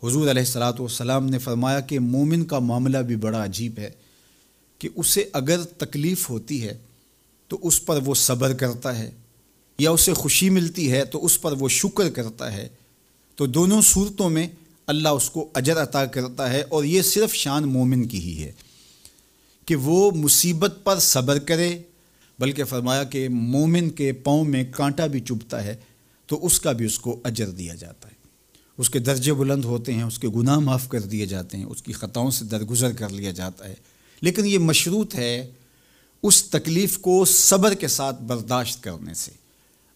حضور علیہ الصلاۃ والسلام نے فرمایا کہ مومن کا معاملہ بھی بڑا عجیب ہے کہ اسے اگر تکلیف ہوتی ہے تو اس پر وہ صبر کرتا ہے، یا اسے خوشی ملتی ہے تو اس پر وہ شکر کرتا ہے، تو دونوں صورتوں میں اللہ اس کو اجر عطا کرتا ہے۔ اور یہ صرف شان مومن کی ہی ہے کہ وہ مصیبت پر صبر کرے، بلکہ فرمایا کہ مومن کے پاؤں میں کانٹا بھی چبھتا ہے تو اس کا بھی اس کو اجر دیا جاتا ہے، اس کے درجے بلند ہوتے ہیں، اس کے گناہ معاف کر دیے جاتے ہیں، اس کی خطاؤں سے درگزر کر لیا جاتا ہے۔ لیکن یہ مشروط ہے اس تکلیف کو صبر کے ساتھ برداشت کرنے سے۔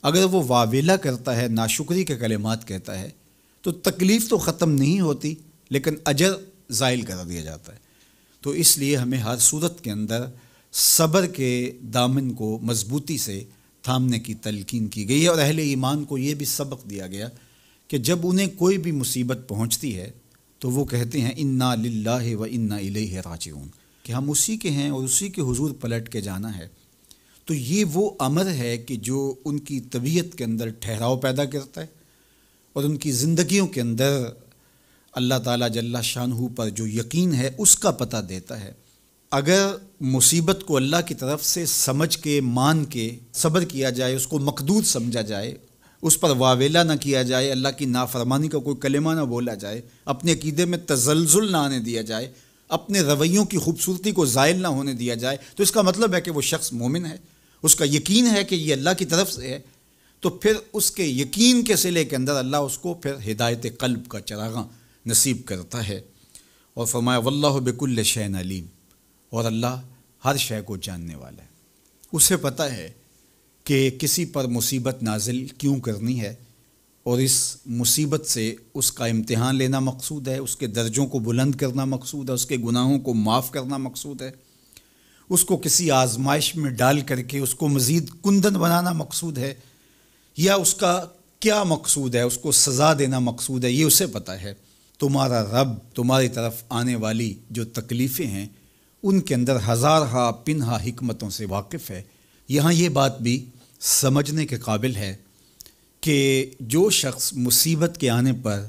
اگر وہ واویلا کرتا ہے، ناشکری کے کلمات کہتا ہے، تو تکلیف تو ختم نہیں ہوتی لیکن اجر زائل کر دیا جاتا ہے۔ تو اس لیے ہمیں ہر صورت کے اندر صبر کے دامن کو مضبوطی سے تھامنے کی تلقین کی گئی ہے، اور اہل ایمان کو یہ بھی سبق دیا گیا کہ جب انہیں کوئی بھی مصیبت پہنچتی ہے تو وہ کہتے ہیں انا للہ و انا الیہ راجعون، کہ ہم اسی کے ہیں اور اسی کے حضور پلٹ کے جانا ہے۔ تو یہ وہ امر ہے کہ جو ان کی طبیعت کے اندر ٹھہراؤ پیدا کرتا ہے اور ان کی زندگیوں کے اندر اللہ تعالیٰ جل شانہ پر جو یقین ہے اس کا پتہ دیتا ہے۔ اگر مصیبت کو اللہ کی طرف سے سمجھ کے مان کے صبر کیا جائے، اس کو مقدور سمجھا جائے، اس پر واویلا نہ کیا جائے، اللہ کی نافرمانی کا کوئی کلمہ نہ بولا جائے، اپنے عقیدے میں تزلزل نہ آنے دیا جائے، اپنے رویوں کی خوبصورتی کو زائل نہ ہونے دیا جائے، تو اس کا مطلب ہے کہ وہ شخص مومن ہے، اس کا یقین ہے کہ یہ اللہ کی طرف سے ہے۔ تو پھر اس کے یقین کے صلے کے اندر اللہ اس کو پھر ہدایت قلب کا چراغاں نصیب کرتا ہے۔ اور فرمایا واللہ بکل شیء علیم، اور اللہ ہر شے کو جاننے والا ہے، اسے پتہ ہے کہ کسی پر مصیبت نازل کیوں کرنی ہے، اور اس مصیبت سے اس کا امتحان لینا مقصود ہے، اس کے درجوں کو بلند کرنا مقصود ہے، اس کے گناہوں کو معاف کرنا مقصود ہے، اس کو کسی آزمائش میں ڈال کر کے اس کو مزید کندن بنانا مقصود ہے، یا اس کا کیا مقصود ہے، اس کو سزا دینا مقصود ہے، یہ اسے پتہ ہے۔ تمہارا رب تمہاری طرف آنے والی جو تکلیفیں ہیں ان کے اندر ہزارہا پنہا حکمتوں سے واقف ہے۔ یہاں یہ بات بھی سمجھنے کے قابل ہے کہ جو شخص مصیبت کے آنے پر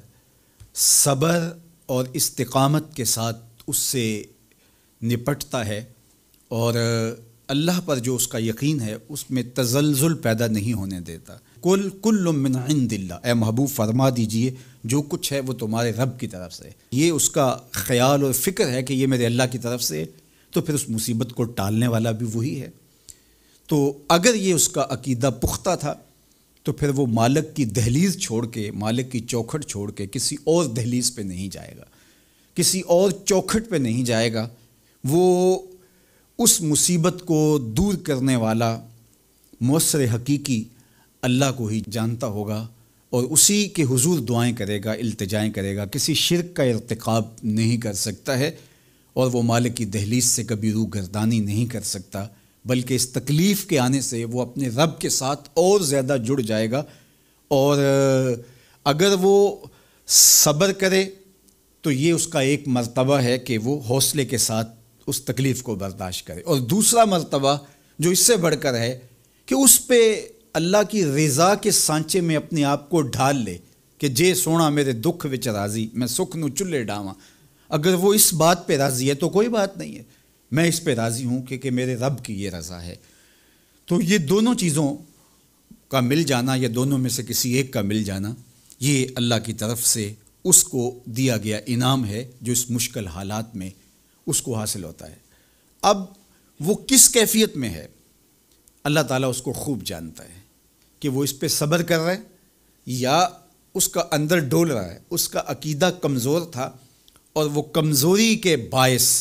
صبر اور استقامت کے ساتھ اس سے نپٹتا ہے اور اللہ پر جو اس کا یقین ہے اس میں تزلزل پیدا نہیں ہونے دیتا، کل من عند اللہ، اے محبوب فرما دیجئے جو کچھ ہے وہ تمہارے رب کی طرف سے، یہ اس کا خیال اور فکر ہے کہ یہ میرے اللہ کی طرف سے، تو پھر اس مصیبت کو ٹالنے والا بھی وہی ہے۔ تو اگر یہ اس کا عقیدہ پختہ تھا تو پھر وہ مالک کی دہلیز چھوڑ کے، مالک کی چوکھٹ چھوڑ کے کسی اور دہلیز پہ نہیں جائے گا، کسی اور چوکھٹ پہ نہیں جائے گا، وہ اس مصیبت کو دور کرنے والا مؤثر حقیقی اللہ کو ہی جانتا ہوگا، اور اسی کے حضور دعائیں کرے گا، التجائیں کرے گا، کسی شرک کا ارتکاب نہیں کر سکتا ہے، اور وہ مالک کی دہلیز سے کبھی روح گردانی نہیں کر سکتا، بلکہ اس تکلیف کے آنے سے وہ اپنے رب کے ساتھ اور زیادہ جڑ جائے گا۔ اور اگر وہ صبر کرے تو یہ اس کا ایک مرتبہ ہے کہ وہ حوصلے کے ساتھ اس تکلیف کو برداشت کرے، اور دوسرا مرتبہ جو اس سے بڑھ کر ہے کہ اس پہ اللہ کی رضا کے سانچے میں اپنے آپ کو ڈھال لے کہ جے سونا میرے دکھ وچ راضی، میں سکھ نو چلے ڈاواں۔ اگر وہ اس بات پہ راضی ہے تو کوئی بات نہیں ہے، میں اس پہ راضی ہوں کہ میرے رب کی یہ رضا ہے۔ تو یہ دونوں چیزوں کا مل جانا، یا دونوں میں سے کسی ایک کا مل جانا، یہ اللہ کی طرف سے اس کو دیا گیا انعام ہے جو اس مشکل حالات میں اس کو حاصل ہوتا ہے۔ اب وہ کس کیفیت میں ہے اللہ تعالیٰ اس کو خوب جانتا ہے، کہ وہ اس پہ صبر کر رہا ہے یا اس کا اندر ڈول رہا ہے، اس کا عقیدہ کمزور تھا اور وہ کمزوری کے باعث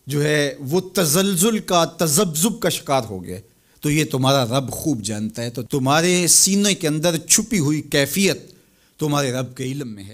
جو ہے وہ تزلزل کا، تذبذب کا شکار ہو گیا، تو یہ تمہارا رب خوب جانتا ہے۔ تو تمہارے سینے کے اندر چھپی ہوئی کیفیت تمہارے رب کے علم میں ہے۔